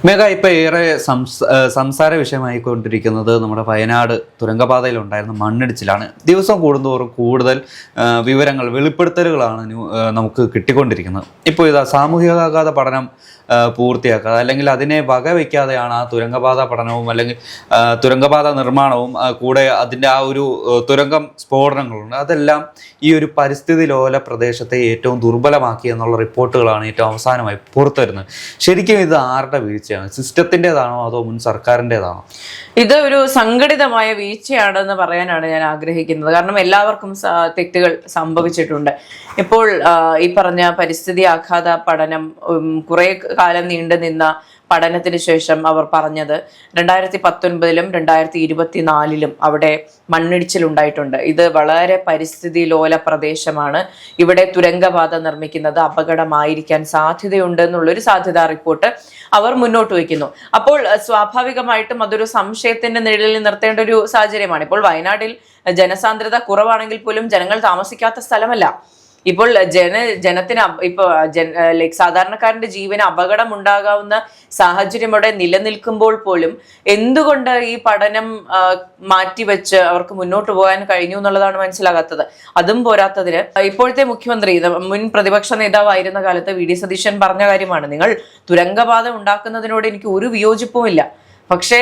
മേഘ ഇപ്പോൾ ഏറെ സംസാര വിഷയമായിക്കൊണ്ടിരിക്കുന്നത് നമ്മുടെ വയനാട് തുരങ്കപാതയിൽ ഉണ്ടായിരുന്ന മണ്ണിടിച്ചിലാണ്. ദിവസം കൂടുന്തോറും കൂടുതൽ വിവരങ്ങൾ വെളിപ്പെടുത്തലുകളാണ് നമുക്ക് കിട്ടിക്കൊണ്ടിരിക്കുന്നത്. ഇപ്പോൾ ഇതാ സാമൂഹികാഘാത പഠനം പൂർത്തിയാക്കാതെ അല്ലെങ്കിൽ അതിനെ വകവയ്ക്കാതെയാണ് ആ തുരങ്കപാത പഠനവും അല്ലെങ്കിൽ തുരങ്കപാത നിർമ്മാണവും കൂടെ അതിൻ്റെ ആ ഒരു തുരങ്കം സ്ഫോടനങ്ങളുണ്ട്, അതെല്ലാം ഈ ഒരു പരിസ്ഥിതി ലോല പ്രദേശത്തെ ഏറ്റവും ദുർബലമാക്കി എന്നുള്ള റിപ്പോർട്ടുകളാണ് ഏറ്റവും അവസാനമായി പുറത്തു വരുന്നത്. ശരിക്കും ഇത് ആരുടെ വീഴ്ചയാണ്? സിസ്റ്റത്തിൻ്റെതാണോ അതോ മുൻ സർക്കാരിൻ്റെതാണോ? ഇത് ഒരു സംഘടിതമായ വീഴ്ചയാണെന്ന് പറയാനാണ് ഞാൻ ആഗ്രഹിക്കുന്നത്. കാരണം എല്ലാവർക്കും തെറ്റുകൾ സംഭവിച്ചിട്ടുണ്ട്. ഇപ്പോൾ ഈ പറഞ്ഞ പരിസ്ഥിതി ആഘാത പഠനം കുറെ കാലം നീണ്ടു നിന്ന പഠനത്തിന് ശേഷം അവർ പറഞ്ഞത് 2019-ലും 2024-ലും അവിടെ മണ്ണിടിച്ചിലുണ്ടായിട്ടുണ്ട്. ഇത് വളരെ പരിസ്ഥിതി ലോല പ്രദേശമാണ്, ഇവിടെ തുരങ്കപാത നിർമ്മിക്കുന്നത് അപകടമായിരിക്കാൻ സാധ്യതയുണ്ട് എന്നുള്ളൊരു സാധ്യതാ റിപ്പോർട്ട് അവർ മുന്നോട്ട് വയ്ക്കുന്നു. അപ്പോൾ സ്വാഭാവികമായിട്ടും അതൊരു സംശയത്തിന്റെ നിഴലിൽ നിർത്തേണ്ട ഒരു സാഹചര്യമാണ്. ഇപ്പോൾ വയനാട്ടിൽ ജനസാന്ദ്രത കുറവാണെങ്കിൽ പോലും ജനങ്ങൾ താമസിക്കാത്ത സ്ഥലമല്ല. ഇപ്പോൾ ജനത്തിന് ഇപ്പൊ സാധാരണക്കാരന്റെ ജീവന് അപകടം ഉണ്ടാകാവുന്ന സാഹചര്യം അവിടെ നിലനിൽക്കുമ്പോൾ പോലും എന്തുകൊണ്ട് ഈ പഠനം മാറ്റിവെച്ച് അവർക്ക് മുന്നോട്ട് പോകാൻ കഴിഞ്ഞു എന്നുള്ളതാണ് മനസ്സിലാകാത്തത്. അതും പോരാത്തതിന് ഇപ്പോഴത്തെ മുഖ്യമന്ത്രി മുൻ പ്രതിപക്ഷ നേതാവായിരുന്ന കാലത്ത് വി ഡി സതീശൻ പറഞ്ഞ കാര്യമാണ്, നിങ്ങൾ തുരങ്കപാത ഉണ്ടാക്കുന്നതിനോട് എനിക്ക് ഒരു വിയോജിപ്പുമില്ല, പക്ഷേ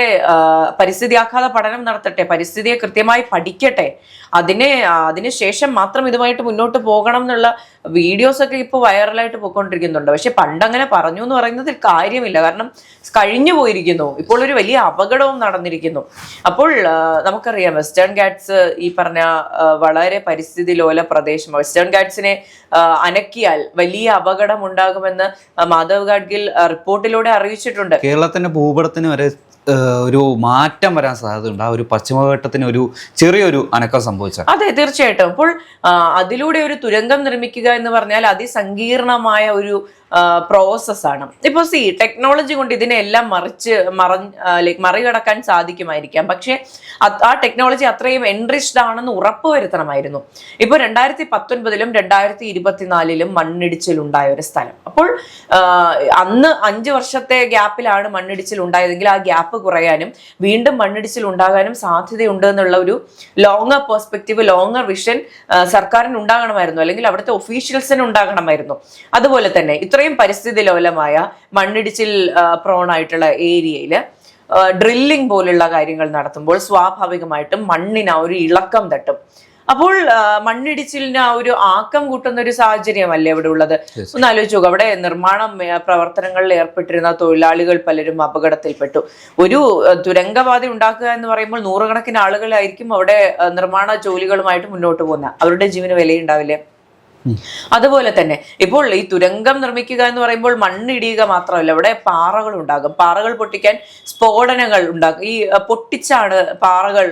പരിസ്ഥിതി ആഘാത പഠനം നടത്തട്ടെ, പരിസ്ഥിതിയെ കൃത്യമായി പഠിക്കട്ടെ, അതിനുശേഷം മാത്രം ഇതുമായിട്ട് മുന്നോട്ട് പോകണം എന്നുള്ള വീഡിയോസ് ഒക്കെ ഇപ്പോൾ വൈറലായിട്ട് പോയിക്കൊണ്ടിരിക്കുന്നുണ്ട്. പക്ഷെ പണ്ടങ്ങനെ പറഞ്ഞു എന്ന് പറയുന്നതിൽ കാര്യമില്ല, കാരണം കഴിഞ്ഞു പോയിരിക്കുന്നു. ഇപ്പോൾ ഒരു വലിയ അപകടവും നടന്നിരിക്കുന്നു. അപ്പോൾ നമുക്കറിയാം വെസ്റ്റേൺ ഗാറ്റ്സ് ഈ പറഞ്ഞ വളരെ പരിസ്ഥിതി ലോല പ്രദേശം, വെസ്റ്റേൺ ഗാറ്റ്സിനെ അനക്കിയാൽ വലിയ അപകടം ഉണ്ടാകുമെന്ന് മാധവ് ഗാഡ്ഗിൽ റിപ്പോർട്ടിലൂടെ അറിയിച്ചിട്ടുണ്ട്. കേരളത്തിന്റെ ഭൂപടത്തിന് വരെ ഒരു മാറ്റം വരാൻ സാധ്യതയുണ്ട്. ആ ഒരു പശ്ചിമഘട്ടത്തിന് ഒരു ചെറിയൊരു അനക്കം സംഭവിച്ച. അതെ, തീർച്ചയായിട്ടും. അപ്പോൾ അതിലൂടെ ഒരു തുരങ്കം നിർമ്മിക്കുക എന്ന് പറഞ്ഞാൽ അതിസങ്കീർണമായ ഒരു പ്രോസസ്സാണ്. ഇപ്പോൾ ടെക്നോളജി കൊണ്ട് ഇതിനെല്ലാം മറികടക്കാൻ സാധിക്കുമായിരിക്കാം, പക്ഷെ ആ ടെക്നോളജി അത്രയും എൻറിച്ച്ഡ് ആണെന്ന് ഉറപ്പുവരുത്തണമായിരുന്നു. ഇപ്പോൾ 2019-ലും 2024-ലും മണ്ണിടിച്ചിൽ ഉണ്ടായ ഒരു സ്ഥലം. അപ്പോൾ അന്ന് 5 വർഷത്തെ ഗ്യാപ്പിലാണ് മണ്ണിടിച്ചിൽ ഉണ്ടായതെങ്കിൽ ആ ഗ്യാപ്പ് കുറയാനും വീണ്ടും മണ്ണിടിച്ചിൽ ഉണ്ടാകാനും സാധ്യതയുണ്ട് എന്നുള്ള ഒരു ലോങ്ങർ പെർസ്പെക്റ്റീവ്, ലോങ്ങർ വിഷൻ സർക്കാരിന് ഉണ്ടാകണമായിരുന്നു, അല്ലെങ്കിൽ അവിടുത്തെ ഒഫീഷ്യൽസിന് ഉണ്ടാകണമായിരുന്നു. അതുപോലെ തന്നെ ഇത്രയും പരിസ്ഥിതി ലോലമായ മണ്ണിടിച്ചിൽ പ്രോണായിട്ടുള്ള ഏരിയയിൽ ഡ്രില്ലിംഗ് പോലുള്ള കാര്യങ്ങൾ നടത്തുമ്പോൾ സ്വാഭാവികമായിട്ടും മണ്ണിന് ആ ഒരു ഇളക്കം തട്ടും. അപ്പോൾ മണ്ണിടിച്ചിലിന് ആ ഒരു ആക്കം കൂട്ടുന്ന ഒരു സാഹചര്യമല്ലേ ഇവിടെ ഉള്ളത്? ഒന്ന് ആലോചിച്ച് നോക്കുക, അവിടെ നിർമ്മാണ പ്രവർത്തനങ്ങളിൽ ഏർപ്പെട്ടിരുന്ന തൊഴിലാളികൾ പലരും അപകടത്തിൽപ്പെട്ടു. ഒരു തുരങ്കപാത ഉണ്ടാക്കുക എന്ന് പറയുമ്പോൾ നൂറുകണക്കിന് ആളുകളായിരിക്കും അവിടെ നിർമ്മാണ ജോലികളുമായിട്ട് മുന്നോട്ട് പോകുന്നത്. അവരുടെ ജീവന് വിലയുണ്ടാവില്ലേ? അതുപോലെ തന്നെ ഇപ്പോൾ ഈ തുരങ്കം നിർമ്മിക്കുക എന്ന് പറയുമ്പോൾ മണ്ണിടിയുക മാത്രമല്ല, ഇവിടെ പാറകൾ ഉണ്ടാകും. പാറകൾ പൊട്ടിക്കാൻ സ്ഫോടനങ്ങൾ ഉണ്ടാകും. ഈ പൊട്ടിച്ചാണ് പാറകൾ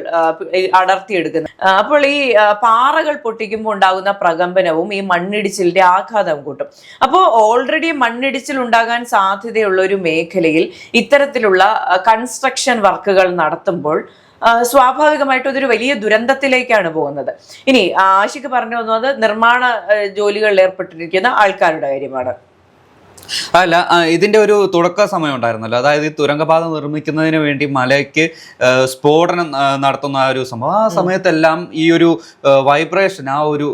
അടർത്തിയെടുക്കുന്നത്. അപ്പോൾ ഈ പാറകൾ പൊട്ടിക്കുമ്പോൾ ഉണ്ടാകുന്ന പ്രകമ്പനവും ഈ മണ്ണിടിച്ചിലിന്റെ ആഘാതം കൂട്ടും. അപ്പോൾ ഓൾറെഡി മണ്ണിടിച്ചിൽ ഉണ്ടാകാൻ സാധ്യതയുള്ള ഒരു മേഖലയിൽ ഇത്തരത്തിലുള്ള കൺസ്ട്രക്ഷൻ വർക്കുകൾ നടത്തുമ്പോൾ സ്വാഭാവികമായിട്ടും ഇതൊരു വലിയ ദുരന്തത്തിലേക്കാണ് പോകുന്നത്. ഇനി ആഷിക്ക് പറഞ്ഞു വന്നത് നിർമ്മാണ ജോലികളിൽ ഏർപ്പെട്ടിരിക്കുന്ന ആൾക്കാരുടെ കാര്യമാണ്. അല്ല, ഇതിന്റെ ഒരു തുടക്ക സമയം ഉണ്ടായിരുന്നല്ലോ, അതായത് ഈ തുരങ്കപാത നിർമ്മിക്കുന്നതിന് വേണ്ടി മലയ്ക്ക് സ്ഫോടനം നടത്തുന്ന ആ ഒരു സംഭവം. ആ സമയത്തെല്ലാം ഈ ഒരു വൈബ്രേഷൻ, ആ ഒരു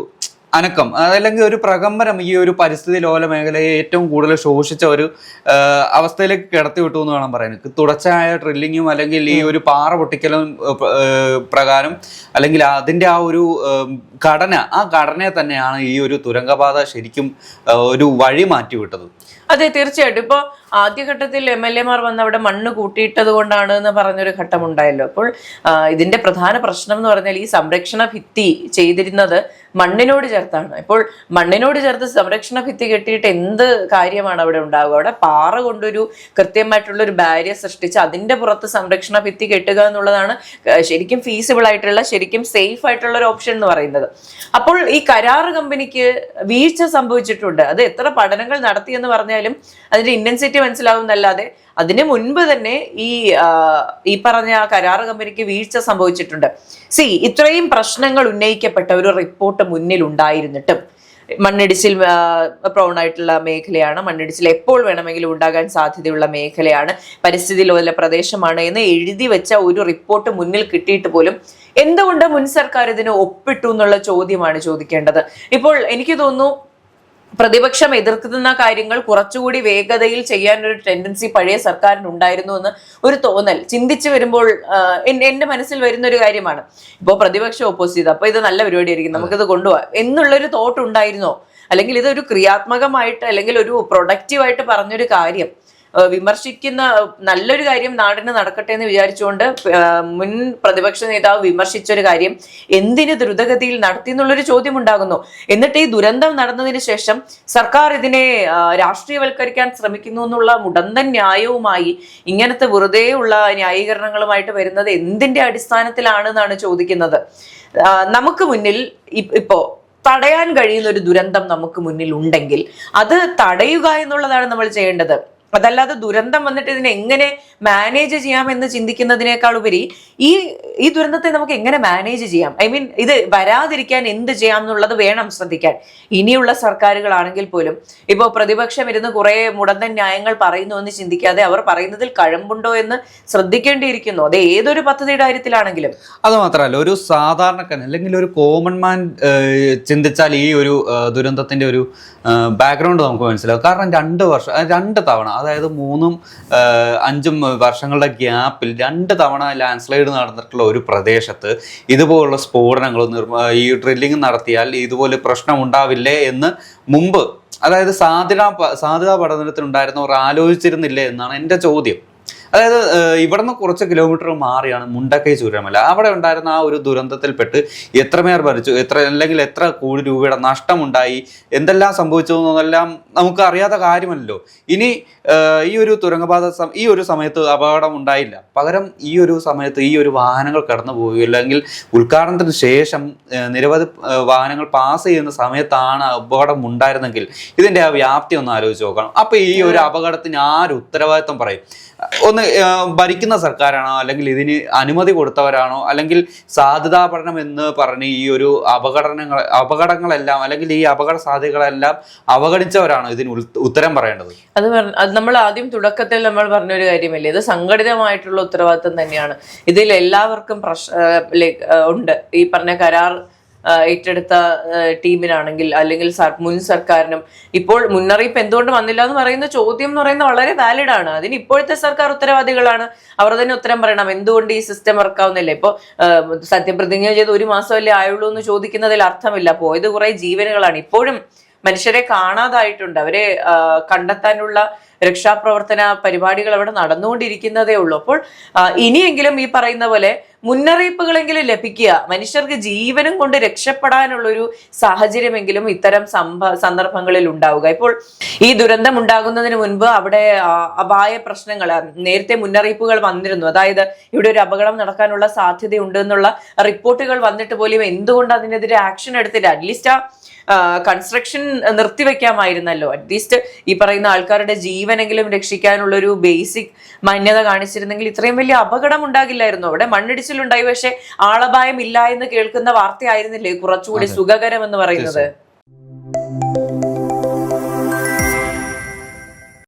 അനക്കം അല്ലെങ്കിൽ ഒരു പ്രകമ്പനം ഈ ഒരു പരിസ്ഥിതി ലോല മേഖലയെ ഏറ്റവും കൂടുതൽ ശോഷിച്ച ഒരു അവസ്ഥയിലേക്ക് കിടത്തി വിട്ടു എന്ന് വേണം പറയാൻ. തുടർച്ചയായ ഡ്രില്ലിങ്ങും അല്ലെങ്കിൽ ഈ ഒരു പാറ പൊട്ടിക്കലും പ്രകാരം അല്ലെങ്കിൽ അതിൻ്റെ ആ ഒരു ആ ഘടനയെ തന്നെയാണ് ഈ ഒരു തുരങ്കപാത ശരിക്കും ഒരു വഴി മാറ്റി വിട്ടത്. അതെ, തീർച്ചയായിട്ടും. ഇപ്പോൾ ആദ്യഘട്ടത്തിൽ MLA-മാർ വന്ന് അവിടെ മണ്ണ് കൂട്ടിയിട്ടത് കൊണ്ടാണ് എന്ന് പറഞ്ഞൊരു ഘട്ടം ഉണ്ടായല്ലോ. അപ്പോൾ ഇതിന്റെ പ്രധാന പ്രശ്നം എന്ന് പറഞ്ഞാൽ ഈ സംരക്ഷണ ഭിത്തി ചെയ്തിരുന്നത് മണ്ണിനോട് ചേർത്താണ്. ഇപ്പോൾ മണ്ണിനോട് ചേർത്ത് സംരക്ഷണ ഭിത്തി കെട്ടിയിട്ട് എന്ത് കാര്യമാണ് അവിടെ ഉണ്ടാവുക? അവിടെ പാറ കൊണ്ടൊരു കൃത്യമായിട്ടുള്ള ഒരു ബാരിയർ സൃഷ്ടിച്ച് അതിന്റെ പുറത്ത് സംരക്ഷണ ഭിത്തി കെട്ടുക എന്നുള്ളതാണ് ശരിക്കും ഫീസിബിൾ ആയിട്ടുള്ള, ശരിക്കും സേഫ് ആയിട്ടുള്ള ഒരു ഓപ്ഷൻ എന്ന് പറയുന്നത്. അപ്പോൾ ഈ കരാർ കമ്പനിക്ക് വീഴ്ച സംഭവിച്ചിട്ടുണ്ട്. അത് എത്ര പഠനങ്ങൾ നടത്തിയെന്ന് പറഞ്ഞാലും അതിന്റെ ഇന്റൻസിറ്റി മനസ്സിലാവുന്നല്ലാതെ അതിന് മുൻപ് തന്നെ ഈ പറഞ്ഞ കരാർ കമ്പനിക്ക് വീഴ്ച സംഭവിച്ചിട്ടുണ്ട്. ഇത്രയും പ്രശ്നങ്ങൾ ഉന്നയിക്കപ്പെട്ട ഒരു റിപ്പോർട്ട് മുന്നിൽ ഉണ്ടായിരുന്നിട്ടും മണ്ണിടിച്ചിൽ പ്രോൺ ആയിട്ടുള്ള മേഖലയാണ്, മണ്ണിടിച്ചിൽ എപ്പോൾ വേണമെങ്കിലും ഉണ്ടാകാൻ സാധ്യതയുള്ള മേഖലയാണ്, പരിസ്ഥിതി ലോല പ്രദേശമാണ് എന്ന് എഴുതി വെച്ച ഒരു റിപ്പോർട്ട് മുന്നിൽ കിട്ടിയിട്ട് പോലും എന്തുകൊണ്ട് മുൻ സർക്കാർ ഇതിന് ഒപ്പിട്ടു എന്നുള്ള ചോദ്യമാണ് ചോദിക്കേണ്ടത്. ഇപ്പോൾ എനിക്ക് തോന്നുന്നു പ്രതിപക്ഷം എതിർക്കുന്ന കാര്യങ്ങൾ കുറച്ചുകൂടി വേഗതയിൽ ചെയ്യാനൊരു ടെൻഡൻസി പഴയ സർക്കാരിന് ഉണ്ടായിരുന്നു എന്ന് ഒരു തോന്നൽ ചിന്തിച്ചു വരുമ്പോൾ എന്റെ മനസ്സിൽ വരുന്ന ഒരു കാര്യമാണ്. ഇപ്പോൾ പ്രതിപക്ഷം ഓപ്പോസ് ചെയ്ത് അപ്പൊ ഇത് നല്ല പരിപാടിയായിരിക്കും, നമുക്കിത് കൊണ്ടുപോകാം എന്നുള്ളൊരു തോട്ട് ഉണ്ടായിരുന്നോ? അല്ലെങ്കിൽ ഇതൊരു ക്രിയാത്മകമായിട്ട് അല്ലെങ്കിൽ ഒരു പ്രൊഡക്റ്റീവായിട്ട് പറഞ്ഞൊരു കാര്യം വിമർശിക്കുന്ന നല്ലൊരു കാര്യം നാടിന് നടക്കട്ടെ എന്ന് വിചാരിച്ചുകൊണ്ട് മുൻ പ്രതിപക്ഷ നേതാവ് വിമർശിച്ചൊരു കാര്യം എന്തിന് ദ്രുതഗതിയിൽ നടത്തി എന്നുള്ളൊരു ചോദ്യം ഉണ്ടാകുന്നു. എന്നിട്ട് ഈ ദുരന്തം നടന്നതിന് ശേഷം സർക്കാർ ഇതിനെ രാഷ്ട്രീയവൽക്കരിക്കാൻ ശ്രമിക്കുന്നു എന്നുള്ള മുടന്തൻ ന്യായവുമായി ഇങ്ങനത്തെ വെറുതെയുള്ള ന്യായീകരണങ്ങളുമായിട്ട് വരുന്നത് എന്തിന്റെ അടിസ്ഥാനത്തിലാണെന്നാണ് ചോദിക്കുന്നത്. നമുക്ക് മുന്നിൽ ഇപ്പോ തടയാൻ കഴിയുന്ന ഒരു ദുരന്തം നമുക്ക് മുന്നിൽ ഉണ്ടെങ്കിൽ അത് തടയുക എന്നുള്ളതാണ് നമ്മൾ ചെയ്യേണ്ടത്. അതല്ലാതെ ദുരന്തം വന്നിട്ട് ഇതിനെ എങ്ങനെ മാനേജ് ചെയ്യാമെന്ന് ചിന്തിക്കുന്നതിനേക്കാൾ ഉപരി ഈ ദുരന്തത്തെ നമുക്ക് എങ്ങനെ മാനേജ് ചെയ്യാം, ഐ മീൻ ഇത് വരാതിരിക്കാൻ എന്ത് ചെയ്യാം എന്നുള്ളത് വേണം ശ്രദ്ധിക്കാൻ. ഇനിയുള്ള സർക്കാരുകളാണെങ്കിൽ പോലും ഇപ്പോൾ പ്രതിപക്ഷം ഇരുന്ന് കുറെ മുടന്തൻ ന്യായങ്ങൾ പറയുന്നു എന്ന് ചിന്തിക്കാതെ അവർ പറയുന്നതിൽ കഴമ്പുണ്ടോ എന്ന് ശ്രദ്ധിക്കേണ്ടിയിരിക്കുന്നു. അത് ഏതൊരു പദ്ധതിയുടെ കാര്യത്തിലാണെങ്കിലും. അത് മാത്രമല്ല, ഒരു സാധാരണക്കാരൻ അല്ലെങ്കിൽ ഒരു കോമൺ മാൻ ചിന്തിച്ചാൽ ഈ ഒരു ദുരന്തത്തിന്റെ ഒരു ബാക്ക്ഗ്രൗണ്ട് നമുക്ക് മനസ്സിലാവും. കാരണം 2 തവണ, അതായത് 3-5 വർഷങ്ങളുടെ ഗ്യാപ്പിൽ 2 തവണ ലാൻഡ് സ്ലൈഡ് നടന്നിട്ടുള്ള ഒരു പ്രദേശത്ത് ഇതുപോലുള്ള സ്ഫോടനങ്ങൾ ഈ ഡ്രില്ലിംഗ് നടത്തിയാൽ ഇതുപോലെ പ്രശ്നം ഉണ്ടാവില്ലേ എന്ന് മുമ്പ്, അതായത് സാധ്യതാ പഠനത്തിനുണ്ടായിരുന്നവർ ആലോചിച്ചിരുന്നില്ലേ എന്നാണ് എൻ്റെ ചോദ്യം. അതായത് ഇവിടുന്ന് കുറച്ച് കിലോമീറ്റർ മാറിയാണ് മുണ്ടക്കൈ ചൂരമല. അവിടെ ഉണ്ടായിരുന്ന ആ ഒരു ദുരന്തത്തിൽപ്പെട്ട് എത്ര പേർ മരിച്ചു, എത്ര കോടി രൂപയുടെ നഷ്ടമുണ്ടായി, എന്തെല്ലാം സംഭവിച്ചു എന്നെല്ലാം നമുക്ക് അറിയാത്ത കാര്യമല്ലോ. ഇനി ഈ ഒരു തുരങ്കപാത ഈ ഒരു സമയത്ത് അപകടം ഉണ്ടായില്ല, പകരം ഈ ഒരു സമയത്ത് ഈ ഒരു വാഹനങ്ങൾ കടന്നു പോവുകയോ അല്ലെങ്കിൽ ഉദ്ഘാടനത്തിന് ശേഷം നിരവധി വാഹനങ്ങൾ പാസ് ചെയ്യുന്ന സമയത്താണ് അപകടം ഉണ്ടായിരുന്നെങ്കിൽ ഇതിന്റെ ആ വ്യാപ്തി ഒന്ന് ആലോചിച്ച് നോക്കണം. അപ്പൊ ഈ ഒരു അപകടത്തിന് ആര് ഉത്തരവാദിത്വം പറയും? ഒന്ന് ഭരിക്കുന്ന സർക്കാരാണോ, അല്ലെങ്കിൽ അനുമതി കൊടുത്തവരാണോ, അല്ലെങ്കിൽ സാധ്യതാ പഠനം എന്ന് പറഞ്ഞ് ഈ ഒരു അപകടങ്ങളെല്ലാം അല്ലെങ്കിൽ ഈ അപകട സാധ്യതകളെല്ലാം അവഗണിച്ചവരാണോ ഇതിന് ഉത്തരം പറയേണ്ടത്? അത് നമ്മൾ ആദ്യം തുടക്കത്തിൽ നമ്മൾ പറഞ്ഞൊരു കാര്യമല്ലേ, ഇത് സംഘടിതമായിട്ടുള്ള ഉത്തരവാദിത്വം തന്നെയാണ്. ഇതിൽ എല്ലാവർക്കും ഉണ്ട്. ഈ പറഞ്ഞ കരാർ ഏറ്റെടുത്ത ടീമിനാണെങ്കിൽ അല്ലെങ്കിൽ മുൻ സർക്കാരിനും ഇപ്പോൾ മുന്നറിയിപ്പ് എന്തുകൊണ്ട് വന്നില്ല എന്ന് പറയുന്ന ചോദ്യം എന്ന് പറയുന്നത് വളരെ വാലിഡ് ആണ്. അതിന് ഇപ്പോഴത്തെ സർക്കാർ ഉത്തരവാദികളാണ്, അവർ തന്നെ ഉത്തരം പറയണം. എന്തുകൊണ്ട് ഈ സിസ്റ്റം വർക്കാവുന്നില്ല? ഇപ്പൊ സത്യപ്രതിജ്ഞ ചെയ്ത് 1 മാസമല്ലേ ആയുള്ളൂ എന്ന് ചോദിക്കുന്നതിൽ അർത്ഥമില്ല. പോയത് കുറെ ജീവനുകളാണ്. ഇപ്പോഴും മനുഷ്യരെ കാണാതായിട്ടുണ്ട്. അവരെ കണ്ടെത്താനുള്ള രക്ഷാപ്രവർത്തന പരിപാടികൾ അവിടെ നടന്നുകൊണ്ടിരിക്കുന്നതേ ഉള്ളൂ. അപ്പോൾ ഇനിയെങ്കിലും ഈ പറയുന്ന പോലെ മുന്നറിയിപ്പുകളെങ്കിലും ലഭിക്കുക, മനുഷ്യർക്ക് ജീവനും കൊണ്ട് രക്ഷപ്പെടാനുള്ളൊരു സാഹചര്യമെങ്കിലും ഇത്തരം സന്ദർഭങ്ങളിൽ ഉണ്ടാവുക. ഇപ്പോൾ ഈ ദുരന്തം ഉണ്ടാകുന്നതിന് മുൻപ് അവിടെ അപായ പ്രശ്നങ്ങൾ നേരത്തെ മുന്നറിയിപ്പുകൾ വന്നിരുന്നു. അതായത് ഇവിടെ ഒരു അപകടം നടക്കാനുള്ള സാധ്യതയുണ്ട് എന്നുള്ള റിപ്പോർട്ടുകൾ വന്നിട്ട് പോലും എന്തുകൊണ്ട് അതിനെതിരെ ആക്ഷൻ എടുത്തില്ല? At least construction നിർത്തിവെക്കാമായിരുന്നല്ലോ. അറ്റ്ലീസ്റ്റ് ഈ പറയുന്ന ആൾക്കാരുടെ ജീവനെങ്കിലും രക്ഷിക്കാനുള്ള ഒരു ബേസിക് മാന്യത കാണിച്ചിരുന്നെങ്കിൽ ഇത്രയും വലിയ അപകടം ഉണ്ടാകില്ലായിരുന്നു. അവിടെ മണ്ണിടിച്ചിലുണ്ടായി, പക്ഷെ ആളപായം ഇല്ല എന്ന് കേൾക്കുന്ന വാർത്തയായിരുന്നില്ലേ കുറച്ചുകൂടി സുഖകരം എന്ന് പറയുന്നത്?